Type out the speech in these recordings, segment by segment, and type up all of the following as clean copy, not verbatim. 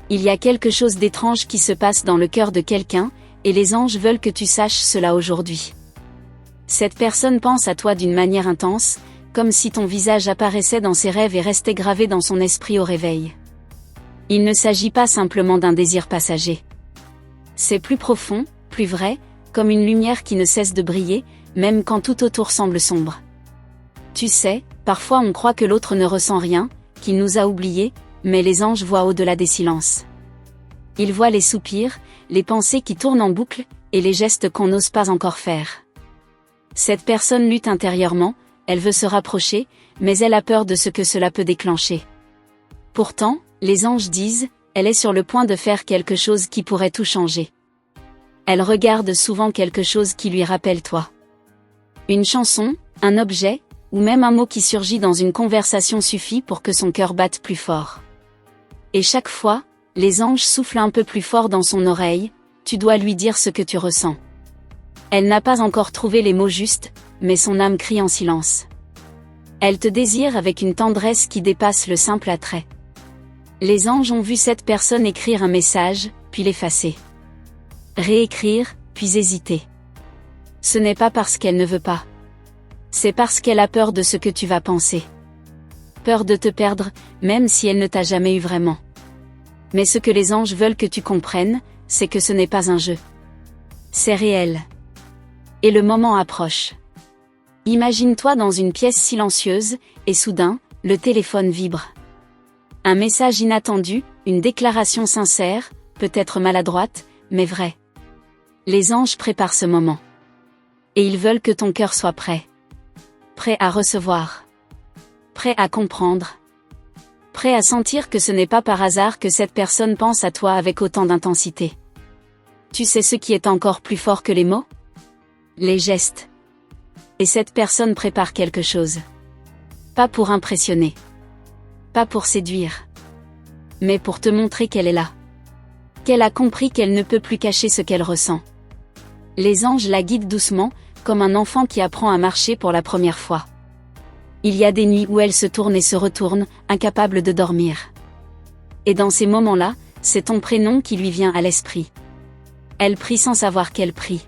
Il y a quelque chose d'étrange qui se passe dans le cœur de quelqu'un, et les anges veulent que tu saches cela aujourd'hui. Cette personne pense à toi d'une manière intense, comme si ton visage apparaissait dans ses rêves et restait gravé dans son esprit au réveil. Il ne s'agit pas simplement d'un désir passager. C'est plus profond, plus vrai, comme une lumière qui ne cesse de briller, même quand tout autour semble sombre. Tu sais, parfois on croit que l'autre ne ressent rien, qu'il nous a oubliés, mais les anges voient au-delà des silences. Ils voient les soupirs, les pensées qui tournent en boucle, et les gestes qu'on n'ose pas encore faire. Cette personne lutte intérieurement, elle veut se rapprocher, mais elle a peur de ce que cela peut déclencher. Pourtant, les anges disent, elle est sur le point de faire quelque chose qui pourrait tout changer. Elle regarde souvent quelque chose qui lui rappelle toi. Une chanson, un objet, ou même un mot qui surgit dans une conversation suffit pour que son cœur batte plus fort. Et chaque fois, les anges soufflent un peu plus fort dans son oreille, tu dois lui dire ce que tu ressens. Elle n'a pas encore trouvé les mots justes, mais son âme crie en silence. Elle te désire avec une tendresse qui dépasse le simple attrait. Les anges ont vu cette personne écrire un message, puis l'effacer. Réécrire, puis hésiter. Ce n'est pas parce qu'elle ne veut pas. C'est parce qu'elle a peur de ce que tu vas penser. Peur de te perdre, même si elle ne t'a jamais eu vraiment. Mais ce que les anges veulent que tu comprennes, c'est que ce n'est pas un jeu. C'est réel. Et le moment approche. Imagine-toi dans une pièce silencieuse, et soudain, le téléphone vibre. Un message inattendu, une déclaration sincère, peut-être maladroite, mais vraie. Les anges préparent ce moment. Et ils veulent que ton cœur soit prêt. Prêt à recevoir. Prêt à comprendre. Prêt à sentir que ce n'est pas par hasard que cette personne pense à toi avec autant d'intensité. Tu sais ce qui est encore plus fort que les mots ? Les gestes. Et cette personne prépare quelque chose. Pas pour impressionner. Pas pour séduire. Mais pour te montrer qu'elle est là. Qu'elle a compris qu'elle ne peut plus cacher ce qu'elle ressent. Les anges la guident doucement, comme un enfant qui apprend à marcher pour la première fois. Il y a des nuits où elle se tourne et se retourne, incapable de dormir. Et dans ces moments-là, c'est ton prénom qui lui vient à l'esprit. Elle prie sans savoir qu'elle prie.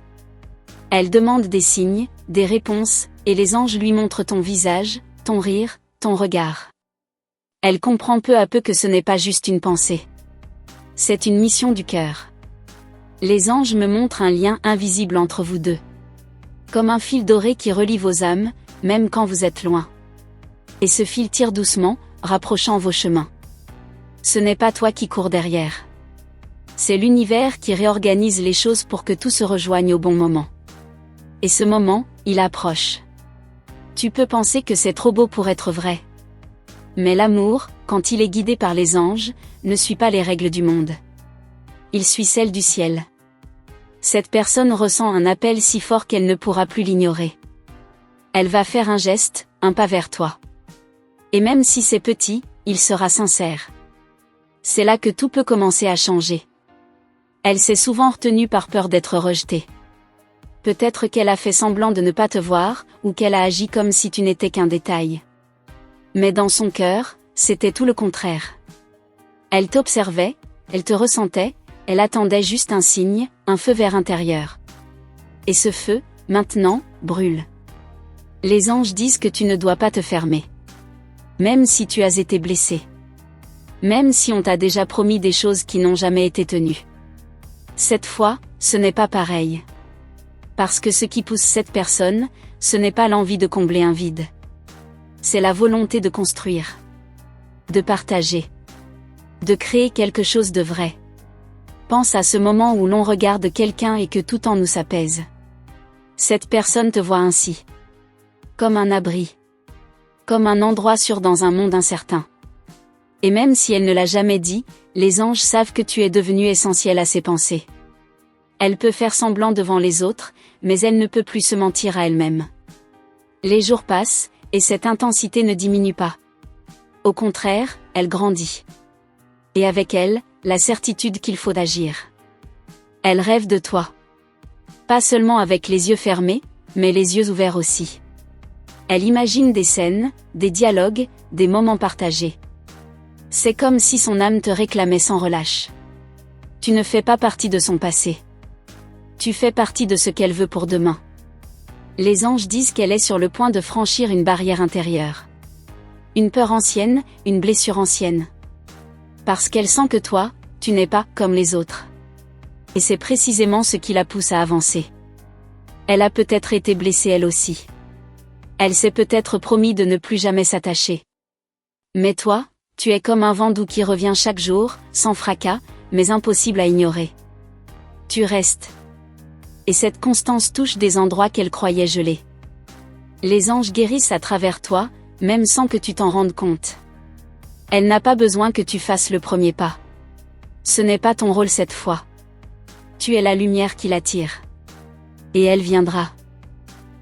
Elle demande des signes, des réponses, et les anges lui montrent ton visage, ton rire, ton regard. Elle comprend peu à peu que ce n'est pas juste une pensée. C'est une mission du cœur. Les anges me montrent un lien invisible entre vous deux. Comme un fil doré qui relie vos âmes, même quand vous êtes loin. Et ce fil tire doucement, rapprochant vos chemins. Ce n'est pas toi qui cours derrière. C'est l'univers qui réorganise les choses pour que tout se rejoigne au bon moment. Et ce moment, il approche. Tu peux penser que c'est trop beau pour être vrai. Mais l'amour, quand il est guidé par les anges, ne suit pas les règles du monde. Il suit celles du ciel. Cette personne ressent un appel si fort qu'elle ne pourra plus l'ignorer. Elle va faire un geste, un pas vers toi. Et même si c'est petit, il sera sincère. C'est là que tout peut commencer à changer. Elle s'est souvent retenue par peur d'être rejetée. Peut-être qu'elle a fait semblant de ne pas te voir, ou qu'elle a agi comme si tu n'étais qu'un détail. Mais dans son cœur, c'était tout le contraire. Elle t'observait, elle te ressentait, elle attendait juste un signe, un feu vert intérieur. Et ce feu, maintenant, brûle. Les anges disent que tu ne dois pas te fermer. Même si tu as été blessé. Même si on t'a déjà promis des choses qui n'ont jamais été tenues. Cette fois, ce n'est pas pareil. Parce que ce qui pousse cette personne, ce n'est pas l'envie de combler un vide. C'est la volonté de construire. De partager. De créer quelque chose de vrai. Pense à ce moment où l'on regarde quelqu'un et que tout en nous s'apaise. Cette personne te voit ainsi. Comme un abri. Comme un endroit sûr dans un monde incertain. Et même si elle ne l'a jamais dit, les anges savent que tu es devenu essentiel à ses pensées. Elle peut faire semblant devant les autres, mais elle ne peut plus se mentir à elle-même. Les jours passent, et cette intensité ne diminue pas. Au contraire, elle grandit. Et avec elle, la certitude qu'il faut agir. Elle rêve de toi. Pas seulement avec les yeux fermés, mais les yeux ouverts aussi. Elle imagine des scènes, des dialogues, des moments partagés. C'est comme si son âme te réclamait sans relâche. Tu ne fais pas partie de son passé. Tu fais partie de ce qu'elle veut pour demain. Les anges disent qu'elle est sur le point de franchir une barrière intérieure. Une peur ancienne, une blessure ancienne. Parce qu'elle sent que toi, tu n'es pas comme les autres. Et c'est précisément ce qui la pousse à avancer. Elle a peut-être été blessée elle aussi. Elle s'est peut-être promis de ne plus jamais s'attacher. Mais toi, tu es comme un vent doux qui revient chaque jour, sans fracas, mais impossible à ignorer. Tu restes. Et cette constance touche des endroits qu'elle croyait gelés. Les anges guérissent à travers toi, même sans que tu t'en rendes compte. Elle n'a pas besoin que tu fasses le premier pas. Ce n'est pas ton rôle cette fois. Tu es la lumière qui l'attire. Et elle viendra.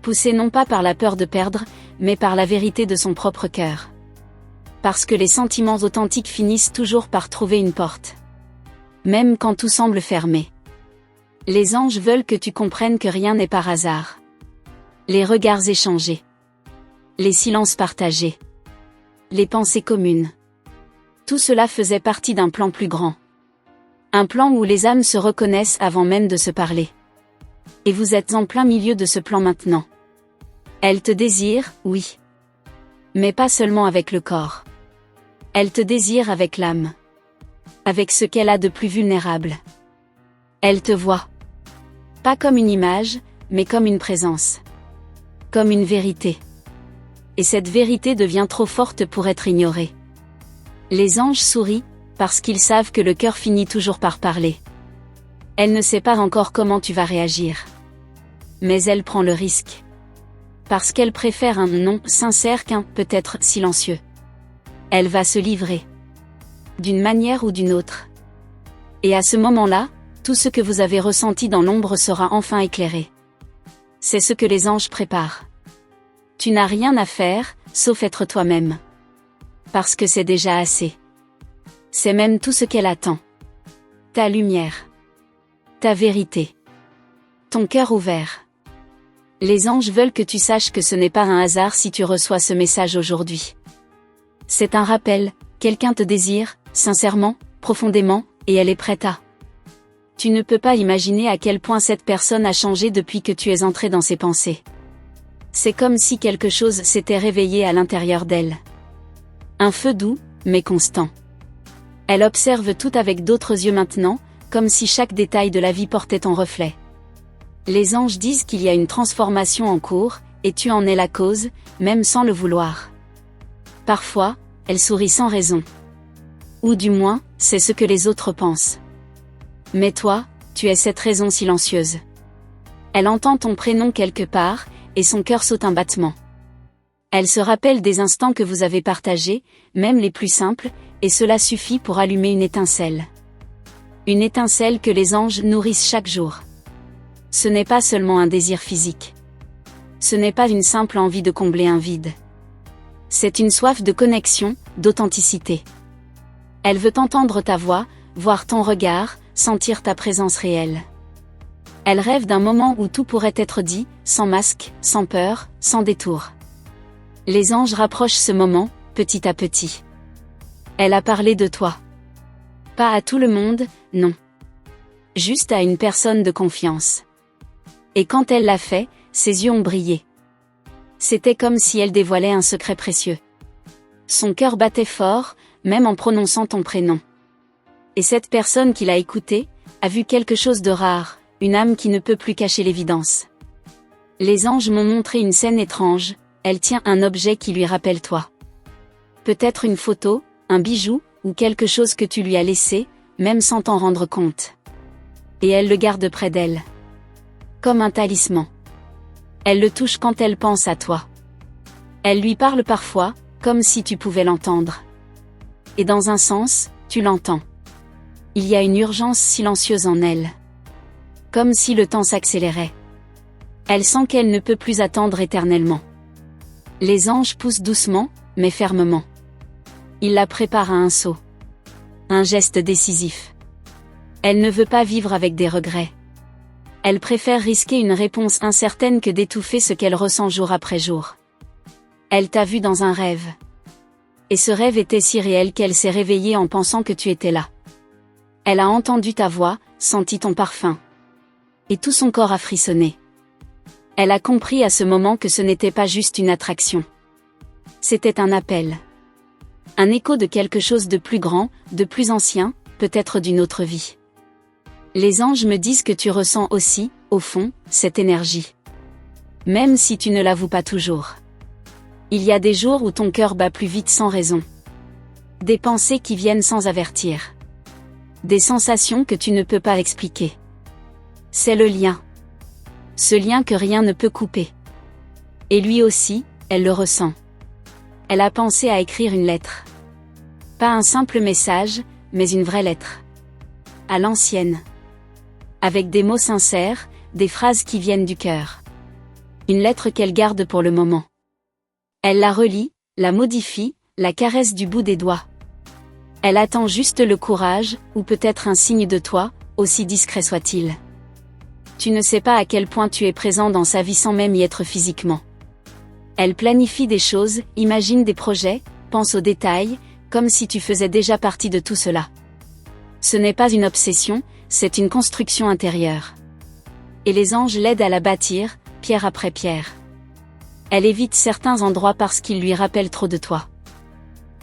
Poussée non pas par la peur de perdre, mais par la vérité de son propre cœur. Parce que les sentiments authentiques finissent toujours par trouver une porte. Même quand tout semble fermé. Les anges veulent que tu comprennes que rien n'est par hasard. Les regards échangés. Les silences partagés. Les pensées communes. Tout cela faisait partie d'un plan plus grand. Un plan où les âmes se reconnaissent avant même de se parler. Et vous êtes en plein milieu de ce plan maintenant. Elle te désire, oui. Mais pas seulement avec le corps. Elle te désire avec l'âme. Avec ce qu'elle a de plus vulnérable. Elle te voit. Pas comme une image, mais comme une présence. Comme une vérité. Et cette vérité devient trop forte pour être ignorée. Les anges sourient, parce qu'ils savent que le cœur finit toujours par parler. Elle ne sait pas encore comment tu vas réagir. Mais elle prend le risque. Parce qu'elle préfère un non sincère qu'un peut-être silencieux. Elle va se livrer. D'une manière ou d'une autre. Et à ce moment-là, tout ce que vous avez ressenti dans l'ombre sera enfin éclairé. C'est ce que les anges préparent. Tu n'as rien à faire, sauf être toi-même. Parce que c'est déjà assez. C'est même tout ce qu'elle attend. Ta lumière. Ta vérité. Ton cœur ouvert. Les anges veulent que tu saches que ce n'est pas un hasard si tu reçois ce message aujourd'hui. C'est un rappel, quelqu'un te désire, sincèrement, profondément, et elle est prête à. Tu ne peux pas imaginer à quel point cette personne a changé depuis que tu es entré dans ses pensées. C'est comme si quelque chose s'était réveillé à l'intérieur d'elle. Un feu doux, mais constant. Elle observe tout avec d'autres yeux maintenant, comme si chaque détail de la vie portait ton reflet. Les anges disent qu'il y a une transformation en cours, et tu en es la cause, même sans le vouloir. Parfois, elle sourit sans raison. Ou du moins, c'est ce que les autres pensent. Mais toi, tu es cette raison silencieuse. Elle entend ton prénom quelque part, et son cœur saute un battement. Elle se rappelle des instants que vous avez partagés, même les plus simples, et cela suffit pour allumer une étincelle. Une étincelle que les anges nourrissent chaque jour. Ce n'est pas seulement un désir physique. Ce n'est pas une simple envie de combler un vide. C'est une soif de connexion, d'authenticité. Elle veut entendre ta voix, voir ton regard, sentir ta présence réelle. Elle rêve d'un moment où tout pourrait être dit, sans masque, sans peur, sans détour. Les anges rapprochent ce moment, petit à petit. Elle a parlé de toi. Pas à tout le monde, non. Juste à une personne de confiance. Et quand elle l'a fait, ses yeux ont brillé. C'était comme si elle dévoilait un secret précieux. Son cœur battait fort, même en prononçant ton prénom. Et cette personne qui l'a écouté, a vu quelque chose de rare, une âme qui ne peut plus cacher l'évidence. Les anges m'ont montré une scène étrange, elle tient un objet qui lui rappelle toi. Peut-être une photo, un bijou, ou quelque chose que tu lui as laissé, même sans t'en rendre compte. Et elle le garde près d'elle. Comme un talisman. Elle le touche quand elle pense à toi. Elle lui parle parfois, comme si tu pouvais l'entendre. Et dans un sens, tu l'entends. Il y a une urgence silencieuse en elle. Comme si le temps s'accélérait. Elle sent qu'elle ne peut plus attendre éternellement. Les anges poussent doucement, mais fermement. Ils la préparent à un saut. Un geste décisif. Elle ne veut pas vivre avec des regrets. Elle préfère risquer une réponse incertaine que d'étouffer ce qu'elle ressent jour après jour. Elle t'a vu dans un rêve. Et ce rêve était si réel qu'elle s'est réveillée en pensant que tu étais là. Elle a entendu ta voix, senti ton parfum. Et tout son corps a frissonné. Elle a compris à ce moment que ce n'était pas juste une attraction. C'était un appel. Un écho de quelque chose de plus grand, de plus ancien, peut-être d'une autre vie. Les anges me disent que tu ressens aussi, au fond, cette énergie. Même si tu ne l'avoues pas toujours. Il y a des jours où ton cœur bat plus vite sans raison. Des pensées qui viennent sans avertir. Des sensations que tu ne peux pas expliquer. C'est le lien. Ce lien que rien ne peut couper. Et lui aussi, elle le ressent. Elle a pensé à écrire une lettre. Pas un simple message, mais une vraie lettre. À l'ancienne. Avec des mots sincères, des phrases qui viennent du cœur. Une lettre qu'elle garde pour le moment. Elle la relit, la modifie, la caresse du bout des doigts. Elle attend juste le courage, ou peut-être un signe de toi, aussi discret soit-il. Tu ne sais pas à quel point tu es présent dans sa vie sans même y être physiquement. Elle planifie des choses, imagine des projets, pense aux détails, comme si tu faisais déjà partie de tout cela. Ce n'est pas une obsession, c'est une construction intérieure. Et les anges l'aident à la bâtir, pierre après pierre. Elle évite certains endroits parce qu'ils lui rappellent trop de toi.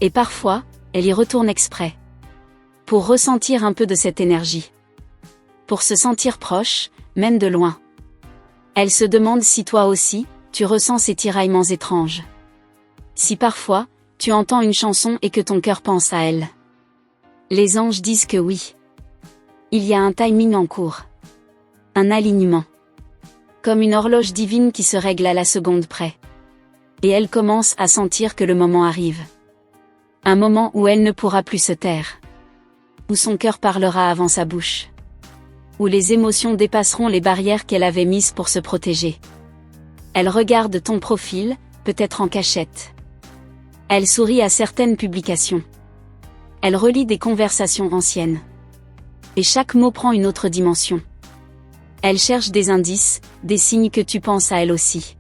Et parfois, elle y retourne exprès. Pour ressentir un peu de cette énergie. Pour se sentir proche, même de loin. Elle se demande si toi aussi, tu ressens ces tiraillements étranges. Si parfois, tu entends une chanson et que ton cœur pense à elle. Les anges disent que oui. Il y a un timing en cours. Un alignement. Comme une horloge divine qui se règle à la seconde près. Et elle commence à sentir que le moment arrive. Un moment où elle ne pourra plus se taire. Où son cœur parlera avant sa bouche. Où les émotions dépasseront les barrières qu'elle avait mises pour se protéger. Elle regarde ton profil, peut-être en cachette. Elle sourit à certaines publications. Elle relit des conversations anciennes. Et chaque mot prend une autre dimension. Elle cherche des indices, des signes que tu penses à elle aussi.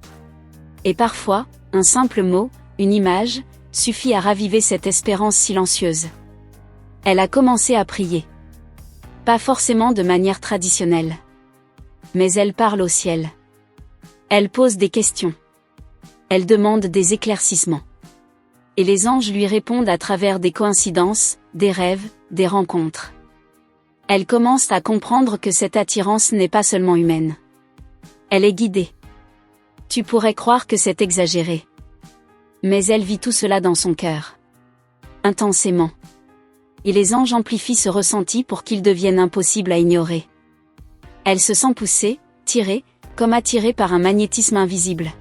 Et parfois, un simple mot, une image, suffit à raviver cette espérance silencieuse. Elle a commencé à prier. Pas forcément de manière traditionnelle. Mais elle parle au ciel. Elle pose des questions. Elle demande des éclaircissements. Et les anges lui répondent à travers des coïncidences, des rêves, des rencontres. Elle commence à comprendre que cette attirance n'est pas seulement humaine. Elle est guidée. Tu pourrais croire que c'est exagéré. Mais elle vit tout cela dans son cœur. Intensément. Et les anges amplifient ce ressenti pour qu'il devienne impossible à ignorer. Elle se sent poussée, tirée, comme attirée par un magnétisme invisible.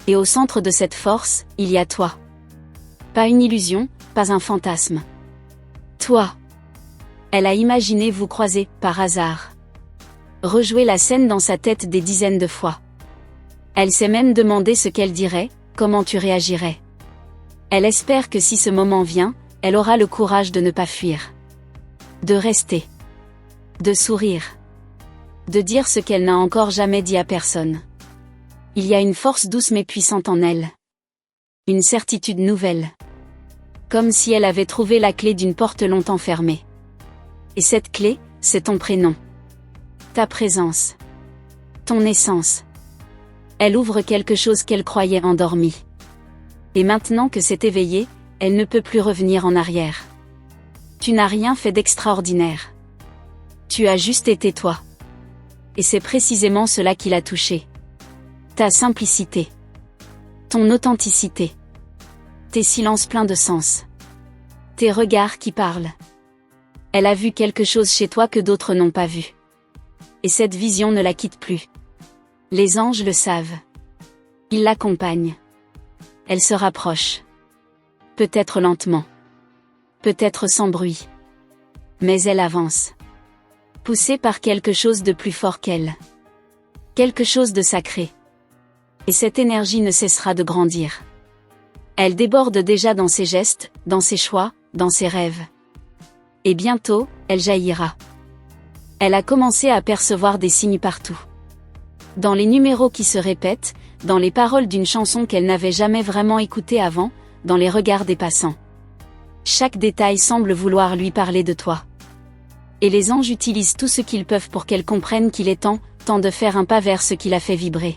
Et au centre de cette force, il y a toi. Pas une illusion, pas un fantasme. Toi. Elle a imaginé vous croiser, par hasard. Rejouer la scène dans sa tête des dizaines de fois. Elle s'est même demandé ce qu'elle dirait, comment tu réagirais. Elle espère que si ce moment vient, elle aura le courage de ne pas fuir. De rester. De sourire. De dire ce qu'elle n'a encore jamais dit à personne. Il y a une force douce mais puissante en elle. Une certitude nouvelle. Comme si elle avait trouvé la clé d'une porte longtemps fermée. Et cette clé, c'est ton prénom. Ta présence. Ton essence. Elle ouvre quelque chose qu'elle croyait endormi. Et maintenant que c'est éveillé, elle ne peut plus revenir en arrière. Tu n'as rien fait d'extraordinaire. Tu as juste été toi. Et c'est précisément cela qui l'a touché. Ta simplicité. Ton authenticité. Tes silences pleins de sens. Tes regards qui parlent. Elle a vu quelque chose chez toi que d'autres n'ont pas vu. Et cette vision ne la quitte plus. Les anges le savent. Ils l'accompagnent. Elle se rapproche. Peut-être lentement. Peut-être sans bruit. Mais elle avance. Poussée par quelque chose de plus fort qu'elle. Quelque chose de sacré. Et cette énergie ne cessera de grandir. Elle déborde déjà dans ses gestes, dans ses choix, dans ses rêves. Et bientôt, elle jaillira. Elle a commencé à percevoir des signes partout. Dans les numéros qui se répètent, dans les paroles d'une chanson qu'elle n'avait jamais vraiment écoutée avant, dans les regards des passants. Chaque détail semble vouloir lui parler de toi. Et les anges utilisent tout ce qu'ils peuvent pour qu'elle comprenne qu'il est temps de faire un pas vers ce qui la fait vibrer.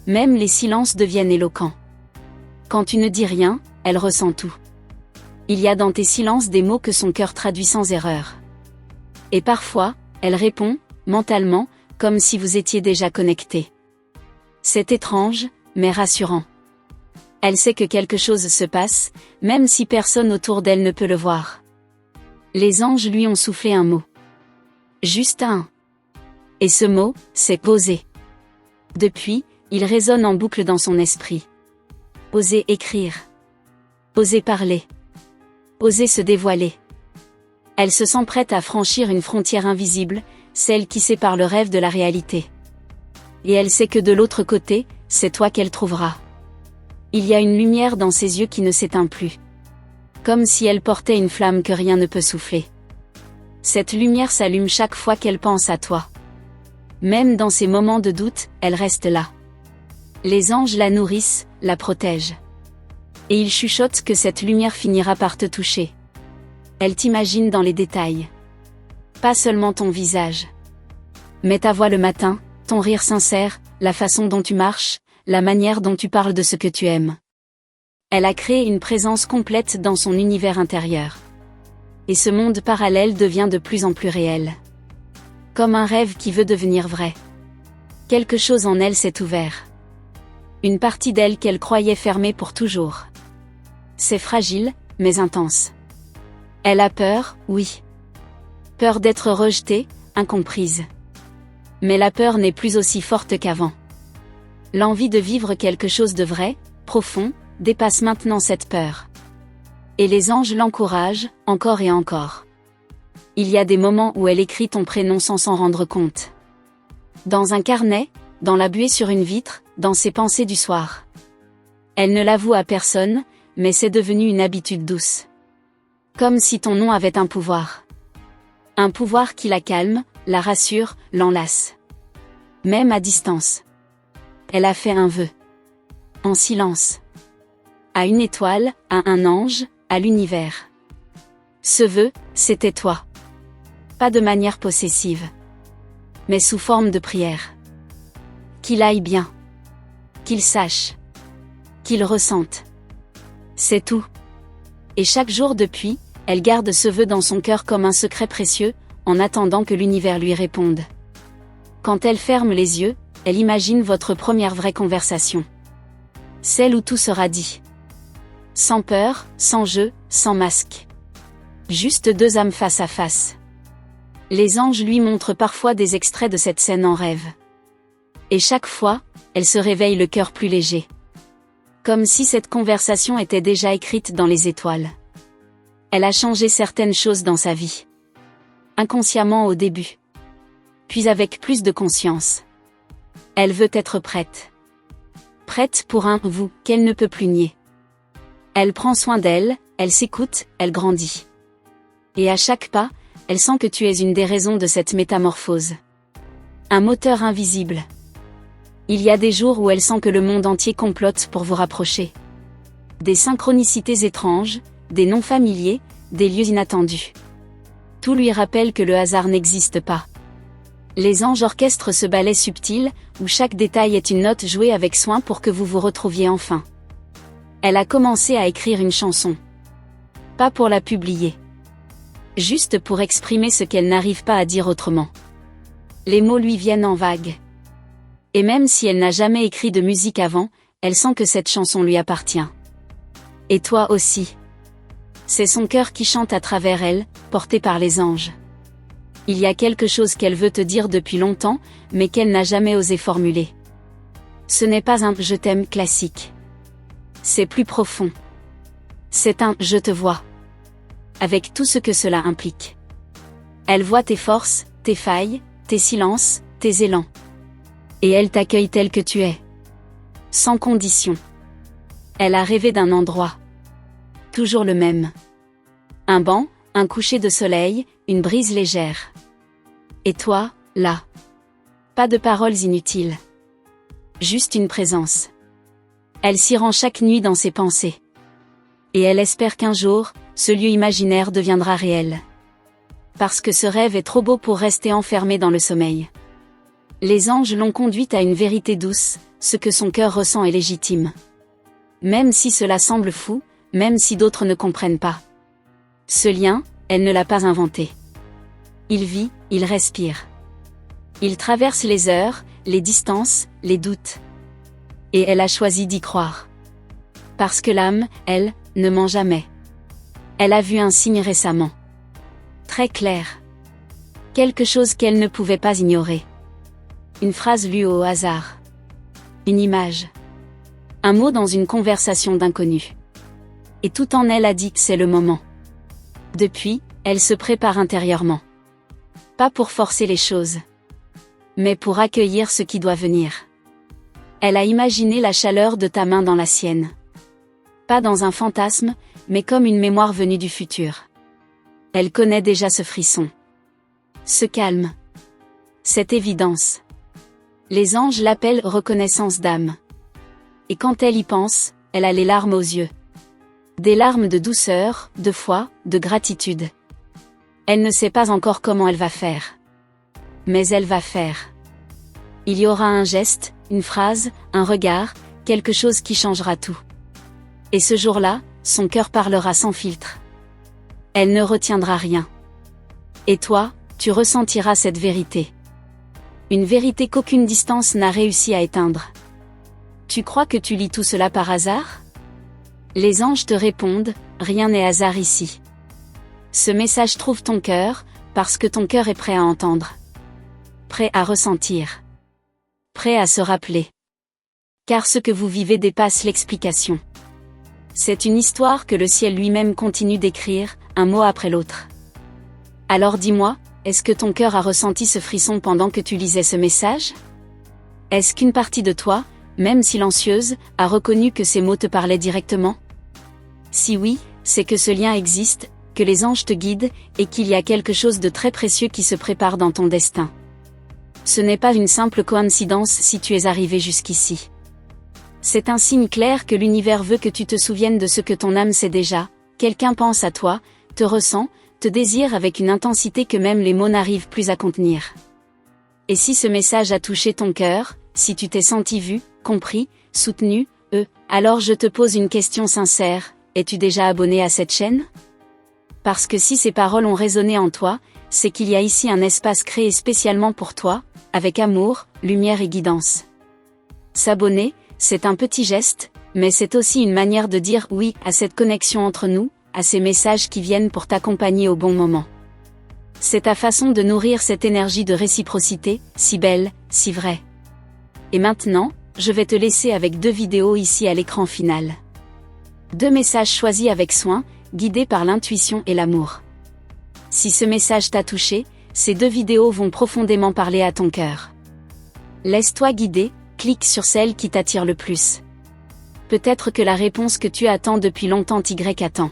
Même les silences deviennent éloquents. Quand tu ne dis rien, elle ressent tout. Il y a dans tes silences des mots que son cœur traduit sans erreur. Et parfois, elle répond, mentalement, comme si vous étiez déjà connectés. C'est étrange, mais rassurant. Elle sait que quelque chose se passe, même si personne autour d'elle ne peut le voir. Les anges lui ont soufflé un mot. Juste un. Et ce mot, c'est oser. Depuis, il résonne en boucle dans son esprit. Oser écrire. Oser parler. Oser se dévoiler. Elle se sent prête à franchir une frontière invisible, celle qui sépare le rêve de la réalité. Et elle sait que de l'autre côté, c'est toi qu'elle trouvera. Il y a une lumière dans ses yeux qui ne s'éteint plus. Comme si elle portait une flamme que rien ne peut souffler. Cette lumière s'allume chaque fois qu'elle pense à toi. Même dans ces moments de doute, elle reste là. Les anges la nourrissent, la protègent. Et ils chuchotent que cette lumière finira par te toucher. Elle t'imagine dans les détails. Pas seulement ton visage. Mais ta voix le matin, ton rire sincère, la façon dont tu marches, la manière dont tu parles de ce que tu aimes. Elle a créé une présence complète dans son univers intérieur. Et ce monde parallèle devient de plus en plus réel. Comme un rêve qui veut devenir vrai. Quelque chose en elle s'est ouvert. Une partie d'elle qu'elle croyait fermée pour toujours. C'est fragile, mais intense. Elle a peur, oui. Peur d'être rejetée, incomprise. Mais la peur n'est plus aussi forte qu'avant. L'envie de vivre quelque chose de vrai, profond, dépasse maintenant cette peur. Et les anges l'encouragent, encore et encore. Il y a des moments où elle écrit ton prénom sans s'en rendre compte. Dans un carnet, dans la buée sur une vitre, dans ses pensées du soir. Elle ne l'avoue à personne, mais c'est devenu une habitude douce. Comme si ton nom avait un pouvoir. Un pouvoir qui la calme, la rassure, l'enlace. Même à distance. Elle a fait un vœu. En silence. À une étoile, à un ange, à l'univers. Ce vœu, c'était toi. Pas de manière possessive. Mais sous forme de prière. Qu'il aille bien. Qu'il sache. Qu'il ressente. C'est tout. Et chaque jour depuis, elle garde ce vœu dans son cœur comme un secret précieux, en attendant que l'univers lui réponde. Quand elle ferme les yeux, elle imagine votre première vraie conversation. Celle où tout sera dit. Sans peur, sans jeu, sans masque. Juste deux âmes face à face. Les anges lui montrent parfois des extraits de cette scène en rêve. Et chaque fois, elle se réveille le cœur plus léger. Comme si cette conversation était déjà écrite dans les étoiles. Elle a changé certaines choses dans sa vie. Inconsciemment au début. Puis avec plus de conscience. Elle veut être prête. Prête pour un vous qu'elle ne peut plus nier. Elle prend soin d'elle, elle s'écoute, elle grandit. Et à chaque pas, elle sent que tu es une des raisons de cette métamorphose. Un moteur invisible. Il y a des jours où elle sent que le monde entier complote pour vous rapprocher. Des synchronicités étranges, des noms familiers, des lieux inattendus. Tout lui rappelle que le hasard n'existe pas. Les anges orchestrent ce ballet subtil, où chaque détail est une note jouée avec soin pour que vous vous retrouviez enfin. Elle a commencé à écrire une chanson. Pas pour la publier. Juste pour exprimer ce qu'elle n'arrive pas à dire autrement. Les mots lui viennent en vagues. Et même si elle n'a jamais écrit de musique avant, elle sent que cette chanson lui appartient. Et toi aussi. C'est son cœur qui chante à travers elle, porté par les anges. Il y a quelque chose qu'elle veut te dire depuis longtemps, mais qu'elle n'a jamais osé formuler. Ce n'est pas un « je t'aime » classique. C'est plus profond. C'est un « je te vois ». Avec tout ce que cela implique. Elle voit tes forces, tes failles, tes silences, tes élans. Et elle t'accueille tel que tu es. Sans condition. Elle a rêvé d'un endroit. Toujours le même. Un banc, un coucher de soleil, une brise légère. Et toi, là. Pas de paroles inutiles. Juste une présence. Elle s'y rend chaque nuit dans ses pensées. Et elle espère qu'un jour, ce lieu imaginaire deviendra réel. Parce que ce rêve est trop beau pour rester enfermé dans le sommeil. Les anges l'ont conduite à une vérité douce, ce que son cœur ressent est légitime. Même si cela semble fou, même si d'autres ne comprennent pas. Ce lien, elle ne l'a pas inventé. Il vit, il respire. Il traverse les heures, les distances, les doutes. Et elle a choisi d'y croire. Parce que l'âme, elle, ne ment jamais. Elle a vu un signe récemment. Très clair. Quelque chose qu'elle ne pouvait pas ignorer. Une phrase lue au hasard. Une image. Un mot dans une conversation d'inconnu. Et tout en elle a dit que c'est le moment. Depuis, elle se prépare intérieurement. Pas pour forcer les choses. Mais pour accueillir ce qui doit venir. Elle a imaginé la chaleur de ta main dans la sienne. Pas dans un fantasme, mais comme une mémoire venue du futur. Elle connaît déjà ce frisson. Ce calme. Cette évidence. Les anges l'appellent reconnaissance d'âme. Et quand elle y pense, elle a les larmes aux yeux. Des larmes de douceur, de foi, de gratitude. Elle ne sait pas encore comment elle va faire. Mais elle va faire. Il y aura un geste, une phrase, un regard, quelque chose qui changera tout. Et ce jour-là, son cœur parlera sans filtre. Elle ne retiendra rien. Et toi, tu ressentiras cette vérité. Une vérité qu'aucune distance n'a réussi à éteindre. Tu crois que tu lis tout cela par hasard ? Les anges te répondent, rien n'est hasard ici. Ce message trouve ton cœur, parce que ton cœur est prêt à entendre. Prêt à ressentir. Prêt à se rappeler. Car ce que vous vivez dépasse l'explication. C'est une histoire que le ciel lui-même continue d'écrire, un mot après l'autre. Alors dis-moi, est-ce que ton cœur a ressenti ce frisson pendant que tu lisais ce message ? Est-ce qu'une partie de toi, même silencieuse, a reconnu que ces mots te parlaient directement ? Si oui, c'est que ce lien existe, que les anges te guident, et qu'il y a quelque chose de très précieux qui se prépare dans ton destin. Ce n'est pas une simple coïncidence si tu es arrivé jusqu'ici. C'est un signe clair que l'univers veut que tu te souviennes de ce que ton âme sait déjà, quelqu'un pense à toi, te ressent, te désire avec une intensité que même les mots n'arrivent plus à contenir. Et si ce message a touché ton cœur, si tu t'es senti vu, compris, soutenu, alors je te pose une question sincère, es-tu déjà abonné à cette chaîne ? Parce que si ces paroles ont résonné en toi, c'est qu'il y a ici un espace créé spécialement pour toi, avec amour, lumière et guidance. S'abonner, c'est un petit geste, mais c'est aussi une manière de dire oui à cette connexion entre nous, à ces messages qui viennent pour t'accompagner au bon moment. C'est ta façon de nourrir cette énergie de réciprocité, si belle, si vraie. Et maintenant, je vais te laisser avec 2 vidéos ici à l'écran final. 2 messages choisis avec soin, guidés par l'intuition et l'amour. Si ce message t'a touché, ces 2 vidéos vont profondément parler à ton cœur. Laisse-toi guider, clique sur celle qui t'attire le plus. Peut-être que la réponse que tu attends depuis longtemps t'y attend.